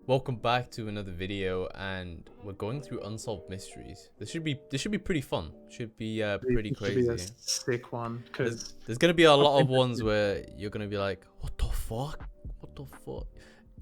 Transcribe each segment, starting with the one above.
Welcome back to another video, and we're going through unsolved mysteries. This should be pretty fun. Should be pretty It should be a crazy. sick one because There's gonna be a lot of ones where you're gonna be like, what the fuck? What the fuck?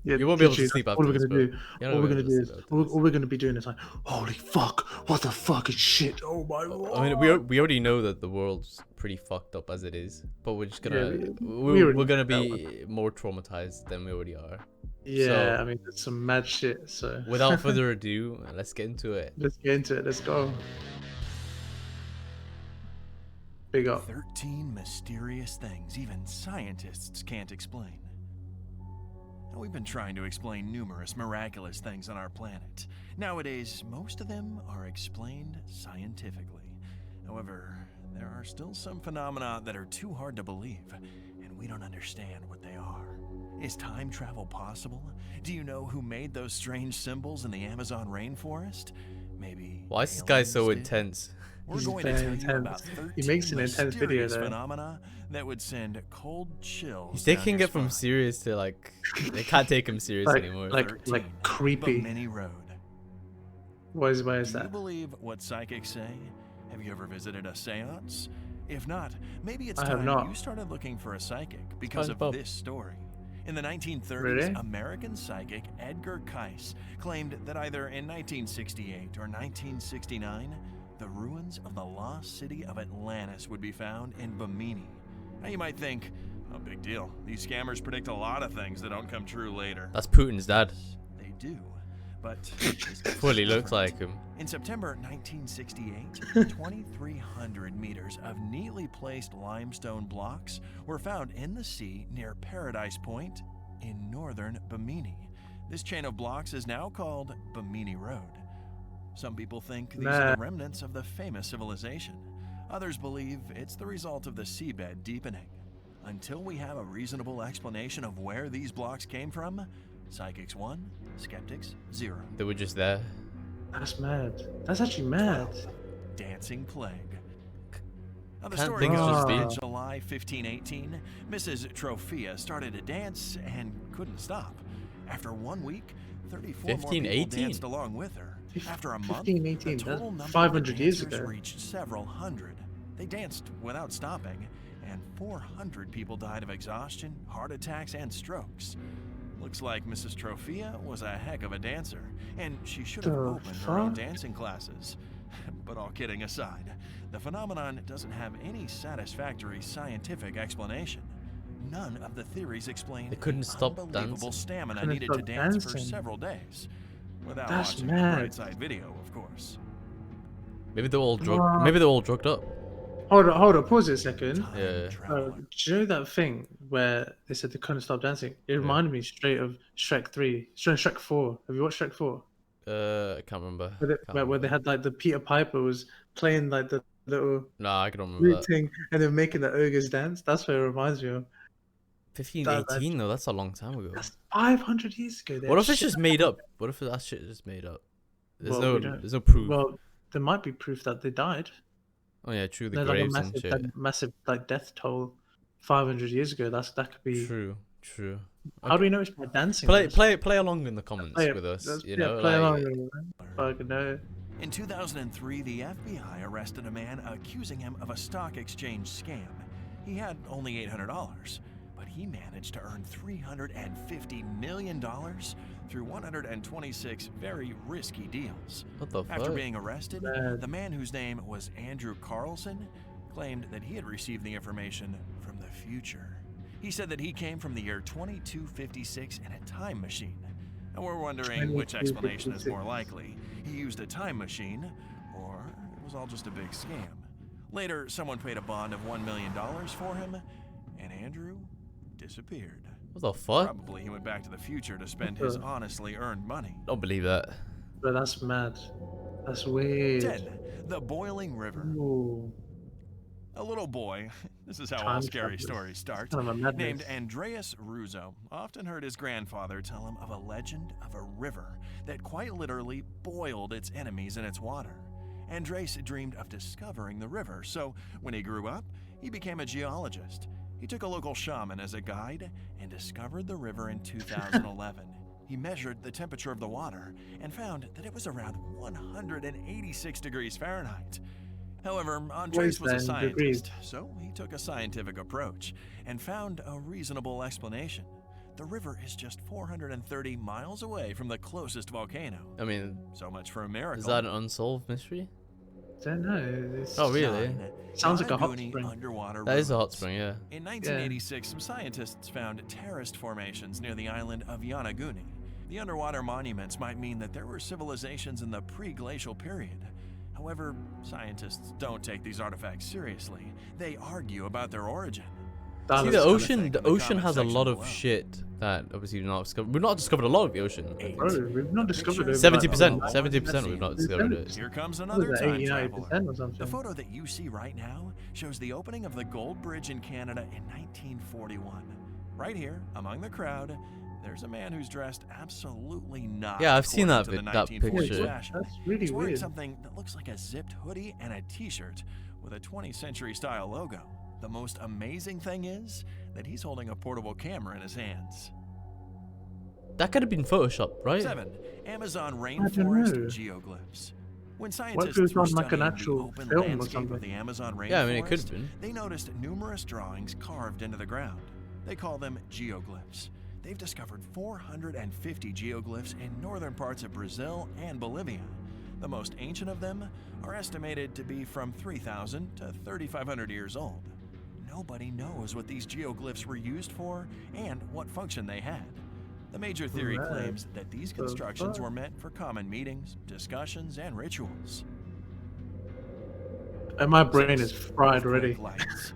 yeah, You won't be able to literally, sleep that's after all we're this, gonna bro. do. You're All not we're gonna gonna be able do to is sleep after all, this. all we're gonna be doing is like, holy fuck, what the fuck is shit? Oh my god. I mean, we already know that the world's pretty fucked up as it is, but we're just gonna we already we're gonna did that one. be more traumatized than we already are. Yeah, So, I mean, it's some mad shit. So without further ado, let's get into it. let's get into it. Let's go. Big up. 13 mysterious things even scientists can't explain. Now, we've been trying to explain numerous miraculous things on our planet. Nowadays, most of them are explained scientifically. However, there are still some phenomena that are too hard to believe, and we don't understand what they are. Is time travel possible? Do you know who made those strange symbols in the Amazon rainforest? Maybe Why is this guy so aliens did? intense? We're He's going to very tell you about intense. 13 He makes an intense video, mysterious though. phenomena that would send cold chills. He's down taking your it from spine. serious to like, they can't take him serious anymore. like 13, creepy. Bimini Road. Why is Do you that? believe what psychics say? Have you ever visited a seance? If not, maybe it's I have time not. you started looking for a psychic because of SpongeBob. this story. In the 1930s, Really? American psychic Edgar Cayce claimed that either in 1968 or 1969, the ruins of the lost city of Atlantis would be found in Bimini. Now you might think, oh, big deal. These scammers predict a lot of things that don't come true later. That's Putin's dad. They do, but this case Fully is looks different. like him. In September 1968, 2,300 meters of neatly placed limestone blocks were found in the sea near Paradise Point in northern Bimini. This chain of blocks is now called Bimini Road. Some people think these are the remnants of the famous civilization. Others believe it's the result of the seabed deepening. Until we have a reasonable explanation of where these blocks came from, psychics 1, skeptics 0. They were just there. That's mad. That's actually mad. Dancing plague. Now the Can't story think it's goes just that me. in July 1518, Mrs. Trophea started to dance and couldn't stop. After 1 week, 34 more people 1518? danced along with her. After a month, 1518, the total that's number 500 of years dancers ago. reached several hundred. They danced without stopping, and 400 people died of exhaustion, heart attacks, and strokes. Looks like Mrs. Trophea was a heck of a dancer, and she should have The opened her own fuck? dancing classes. But all kidding aside, the phenomenon doesn't have any satisfactory scientific explanation. None of the theories explain They couldn't the stop unbelievable dancing. stamina Couldn't needed to stop dance for dancing. several days. Without That's watching mad. the Brightside video, of course. Maybe they're all drugged. Wow. Maybe they're all drugged up. Hold on, pause it a second. Time Yeah. traveler. Do you know that thing where they said they couldn't stop dancing? It reminded me straight of Shrek 3. Shrek 4. Have you watched Shrek 4? I can't remember. Where they had like the Peter Piper was playing like the little Nah, I can remember flute that. thing and then making the ogres dance. That's what it reminds me of. 1518 though, that's a long time ago. That's 500 years ago. What if it's just made up? What if that shit is just made up? There's Well, we no, don't- there's no proof. Well, there might be proof that they died. Oh yeah, true. The There's like a graves and massive, shit. massive like death toll 500 years ago. That could be. True, true. How do we know it's by dancing? Play along in the comments Play it. with us. Let's- You yeah, know, play like, along. Fucking know. In 2003, the FBI arrested a man accusing him of a stock exchange scam. He had only $800, but he managed to earn $350 million through 126 very risky deals. what the After fuck? being arrested, Mad. the man whose name was Andrew Carlson claimed that he had received the information from the future. He said that he came from the year 2256 in a time machine. And we're wondering which explanation is more likely. He used a time machine, or it was all just a big scam. Later, someone paid a bond of $1 million for him, and Andrew disappeared. What the fuck? Probably he went back to the future to spend his honestly earned money. Don't believe that. But that's mad. That's weird. 10. The Boiling River. Ooh. A little boy, this is how all Time scary travelers. stories start, Kind of a madness. named Andreas Russo, often heard his grandfather tell him of a legend of a river that quite literally boiled its enemies in its water. Andres dreamed of discovering the river, so when he grew up, he became a geologist. He took a local shaman as a guide and discovered the river in 2011. he measured the temperature of the water and found that it was around 186 degrees Fahrenheit. However, Andres was a scientist, so he took a scientific approach and found a reasonable explanation. The river is just 430 miles away from the closest volcano. I mean, So much for a miracle. is that an unsolved mystery? Don't know. It's Oh, really? sounds like a hot Yonaguni spring. Underwater That is a hot ruins. spring, yeah. In 1986, some scientists found terraced formations near the island of Yonaguni. The underwater monuments might mean that there were civilizations in the pre-glacial period. However, scientists don't take these artifacts seriously. They argue about their origin. That See, looks the kinda ocean, fake the in the ocean comment has a section lot of below. shit that obviously we've not discovered. We've not discovered a lot of the ocean. Bro, we've not discovered it. 70%, Like, 70% we've not discovered it. Here comes what another was that, time 89% traveler. or something? The photo that you see right now shows the opening of the Gold Bridge in Canada in 1941. Right here, among the crowd, there's a man who's dressed absolutely not. Yeah, I've seen according that to the that 1940s picture. fashion. That's really He's wearing weird. something that looks like a zipped hoodie and a t-shirt with a 20th century style logo. The most amazing thing is that he's holding a portable camera in his hands. That could have been photoshopped, right? 7. Amazon know. rainforest geoglyphs. When scientists goes were on like an studying the actual open film or landscape something? of the Amazon rainforest, Yeah, I mean, it could have been. they noticed numerous drawings carved into the ground. They call them geoglyphs. They've discovered 450 geoglyphs in northern parts of Brazil and Bolivia. The most ancient of them are estimated to be from 3,000 to 3,500 years old. Nobody knows what these geoglyphs were used for and what function they had. The major theory Right. claims that these constructions fuck? were meant for common meetings, discussions, and rituals. And my brain is fried already. Earthquake lights.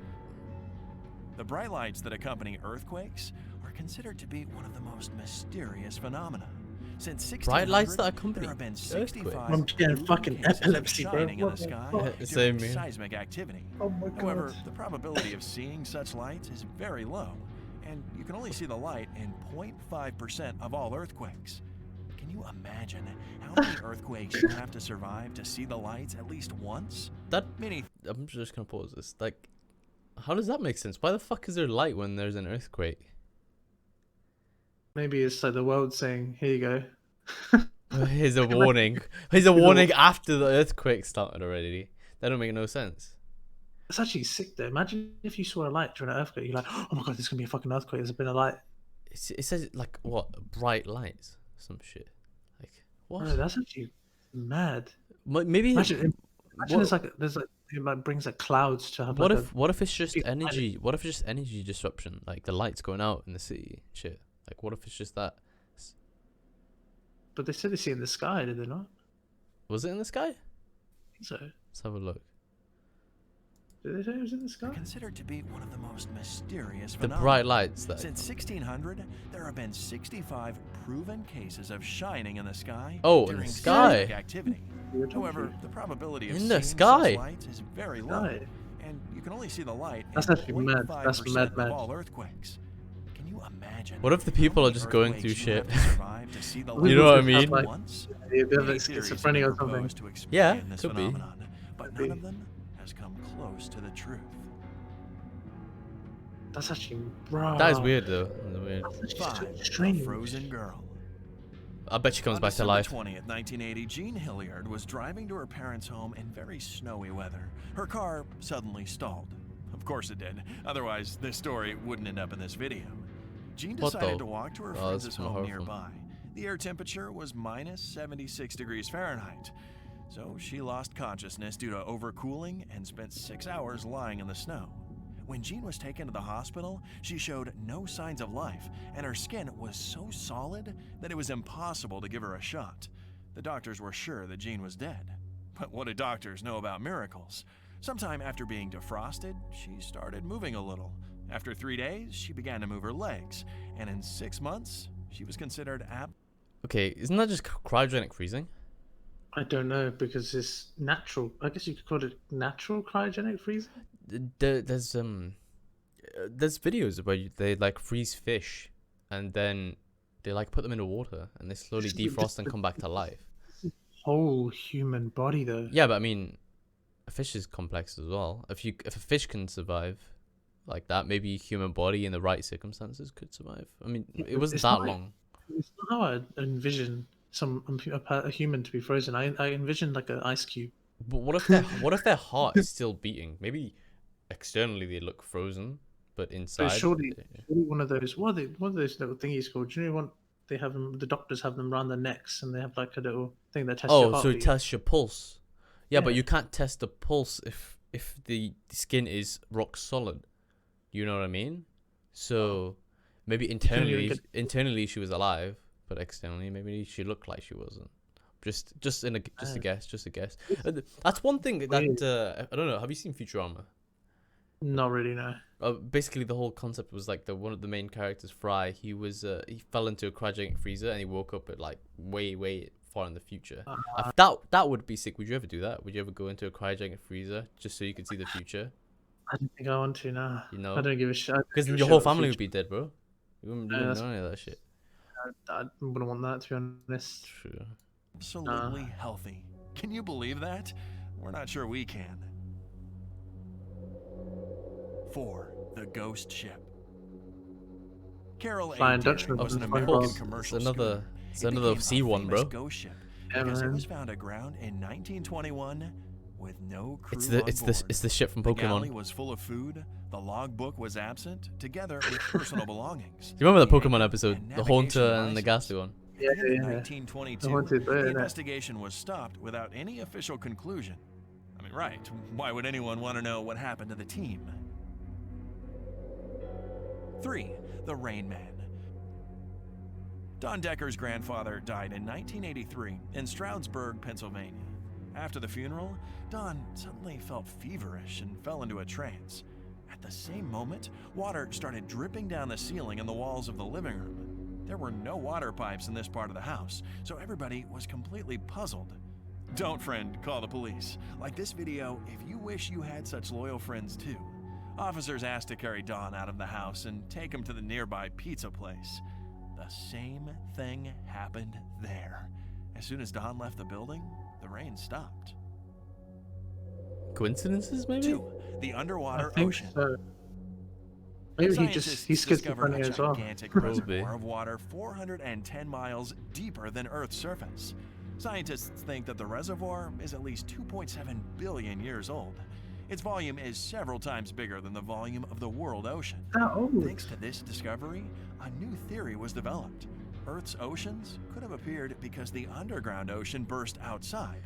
The bright lights that accompany earthquakes are considered to be one of the most mysterious phenomena. Since 1600, Bright lights that accompany there have been earthquakes? 65 I'm getting proven fucking cases of epilepsy, bro. shining in What the the sky fuck? Yeah, during same here. seismic activity. Oh my However, god. the probability of seeing such lights is very low, and you can only see the light in 0.5% of all earthquakes. Can you imagine how many earthquakes you have to survive to see the lights at least once? That Many I'm just gonna pause this. Like, how does that make sense? Why the fuck is there light when there's an earthquake? Maybe it's like the world saying, "Here you go." Here's a warning. Here's a warning after the earthquake started already. That don't make no sense. It's actually sick though. Imagine if you saw a light during an earthquake. You're like, "Oh my god, there's gonna be a fucking earthquake. There's been a light." It says like what, bright lights, some shit. Like what? Bro, that's actually mad. Maybe. Imagine what- there's like it like brings like clouds to have. What like if what if it's just big light. energy? What if it's just energy disruption? Like the lights going out in the city, shit. Like what if it's just that? But they said they see it in the sky, did they not? Was it in the sky? I think so. Let's have a look. Did they say it was in the sky? considered to be one of the most mysterious The phenomena. bright lights that. Since 1600, there have been 65 proven cases of shining in the sky Oh, in the during sky. seismic activity. We were talking However, the probability of In the seeing sky. such lights is very low, sky. and you can only see the light That's in actually mad. That's 0.5% mad. of all earthquakes. Can you imagine? What if the how people many are just going earthquakes through you have shit? to survive to see the You know what I light mean? Like, once? They have Many theories have schizophrenia been or something. proposed to explain Yeah, this could be. phenomenon, but Could none be. of them has come close to the truth. That's actually, bro. That is weird though. That's weird. That's actually 5. so A strange. frozen girl. I bet she comes On back to December life. 20th, 1980, Jean Hilliard was driving to her parents' home in very snowy weather. Her car suddenly stalled. Of course it did. Otherwise, this story wouldn't end up in this video. Jean What decided the- to walk to her Oh, that's friend's more home horrifying. nearby. The air temperature was minus 76 degrees Fahrenheit. So she lost consciousness due to overcooling and spent 6 hours lying in the snow. When Jean was taken to the hospital, she showed no signs of life, and her skin was so solid that it was impossible to give her a shot. The doctors were sure that Jean was dead. But what do doctors know about miracles? Sometime after being defrosted, she started moving a little. After 3 days, she began to move her legs, and in 6 months, she was considered Okay, isn't that just cryogenic freezing? I don't know because it's natural. I guess you could call it natural cryogenic freezing. There's videos where they like freeze fish, and then they like put them in the water, and they slowly defrost and come back to life. Whole human body though. Yeah, but I mean, a fish is complex as well. If a fish can survive like that, maybe a human body in the right circumstances could survive. I mean, it wasn't It's that not- long. It's not how I envision a human to be frozen. I envision like an ice cube. But what if their heart is still beating? Maybe externally they look frozen, but But inside. surely one of those what are those little thingies called? Do you know what they have them? The doctors have them around their necks, and they have like a little thing that tests your Oh, so it heartbeat. tests your pulse. Yeah, but Yeah. you can't test the pulse if the skin is rock solid. You know what I mean? So maybe couldn't even internally she was alive, but externally maybe she looked like she wasn't. Just a guess, just a guess. That's one thing that Weird. I don't know. Have you seen Futurama? Not really, no. Basically, the whole concept was like one of the main characters, Fry. He fell into a cryogenic freezer and he woke up at like way far in the future. That would be sick. Would you ever do that? Would you ever go into a cryogenic freezer just so you could see the future? I don't think I want to. No, You know, I don't give a shit. because then your whole family would be dead, bro. You wouldn't that's- know any of that shit. I wouldn't want that, to be honest. True. Absolutely healthy. Can you believe that? We're not sure we can. 4. The Ghost Ship. Carol A. Flying Deering Dutchman was an was American involved. commercial It's another schooner. It became sea a one, famous bro. ghost ship Yeah, because it man. was found aground in 1921 with no crew It's on board. the ship from The galley Pokemon. was full of food, the logbook was absent, together with personal belongings. Do you remember the The Pokemon anchor episode, and the Haunter navigation and the license. Ghastly one? Yeah, In yeah. 1922, The haunted bird, the innit? investigation was stopped without any official conclusion. I mean, right, why would anyone want to know what happened to the team? 3. The Rain Man. Don Decker's grandfather died in 1983 in Stroudsburg, Pennsylvania. After the funeral, Don suddenly felt feverish and fell into a trance. At the same moment, water started dripping down the ceiling and the walls of the living room. There were no water pipes in this part of the house, so everybody was completely puzzled. Don't, friend, call the police. Like this video, if you wish you had such loyal friends too. Officers asked to carry Don out of the house and take him to the nearby pizza place. The same thing happened there. As soon as Don left the building, the rain stopped. Coincidences, maybe? 2. The I underwater think ocean. so. Maybe Scientists he's discovered schizophrenic a as well. gigantic Probably. reservoir of water 410 miles deeper than Earth's surface. Scientists think that the reservoir is at least 2.7 billion years old. Its volume is several times bigger than the volume of the world ocean. That old. Thanks to this discovery, a new theory was developed. Earth's oceans could have appeared because the underground ocean burst outside.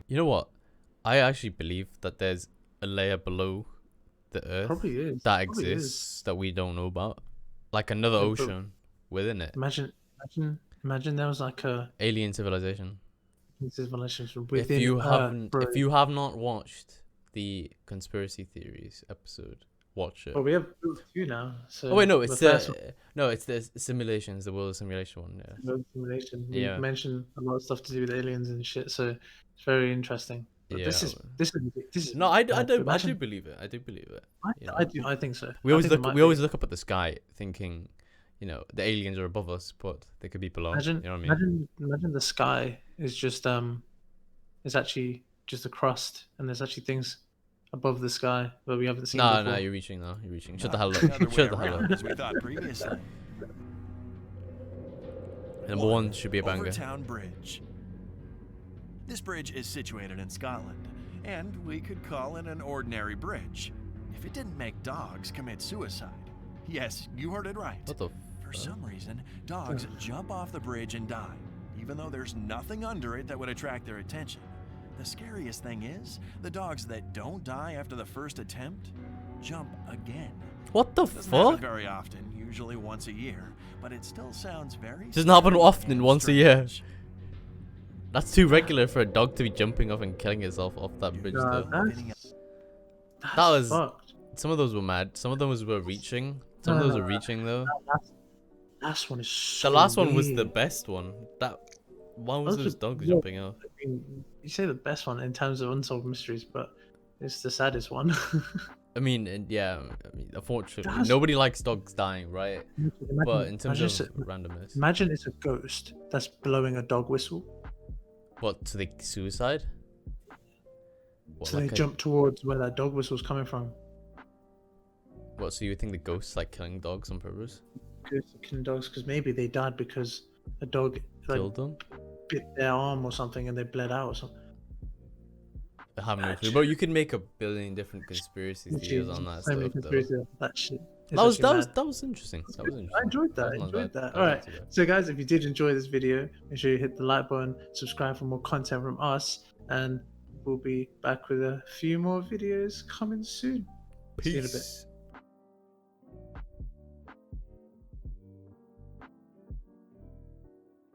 You know what? I actually believe that there's a layer below the Earth Probably is. that Probably is. exists that we don't know about, like another Yeah, but- ocean within it. Imagine there was like a Alien civilization. civilization If within you Earth, haven't, bro. if you have not watched the conspiracy theories episode, watch it. Well, we have two now. So Oh wait, no, the it's first the simulations, the world simulation one. Yeah. one, simulation. We Yeah. mentioned a lot of stuff to do with aliens and shit, so it's very interesting. But this is No, I mad. do Imagine- believe it. I do believe it. you know. I think so. We I always think it look might we be. always look up at the sky thinking, you know, the aliens are above us, but they could be below. Imagine, you know what I mean? imagine the sky is just is actually just a crust, and there's actually things above the sky that we haven't seen No, before. no, you're reaching now. You're reaching. Shut Not the hell the other up. way Shut the hell around, up. as we thought previously. Number one should be a banger. Overtown Bridge. This bridge is situated in Scotland, and we could call it an ordinary bridge if it didn't make dogs commit suicide. Yes, you heard it right. What the? For some reason, dogs jump off the bridge and die, even though there's nothing under it that would attract their attention. The scariest thing is, the dogs that don't die after the first attempt jump again. What the Doesn't happen fuck? very often, usually once a year, but it still sounds very Doesn't happen scary often, and once a year. strange. That's too regular for a dog to be jumping off and killing itself off that bridge, Nah, though. that's That was- fucked. Some of those were mad. Some of them were reaching. Some of those were reaching though. Last one is so The last one was the weird. best one. Why was Those those are- dogs yeah. jumping off? I mean, you say the best one in terms of unsolved mysteries, but it's the saddest one. I mean, unfortunately, That's- nobody likes dogs dying, right? But in terms imagine, of randomness, imagine it's a ghost that's blowing a dog whistle, what, to the suicide? What, so like they a- jump towards where that dog whistle's coming from. What, so you think the ghost's like killing dogs on purpose? Ghosts are killing dogs because maybe they died because a dog like Killed them. bit their arm or something and they bled out or something. I have no clue, but you can make a billion different conspiracy theories on that So many stuff. Though. conspiracies of that shit. It's That was actually mad. that was interesting. That was interesting. I enjoyed that. I was not enjoyed bad. that. I All liked right. it. So, guys, if you did enjoy this video, make sure you hit the like button, subscribe for more content from us, and we'll be back with a few more videos coming soon. See you in a bit. Peace.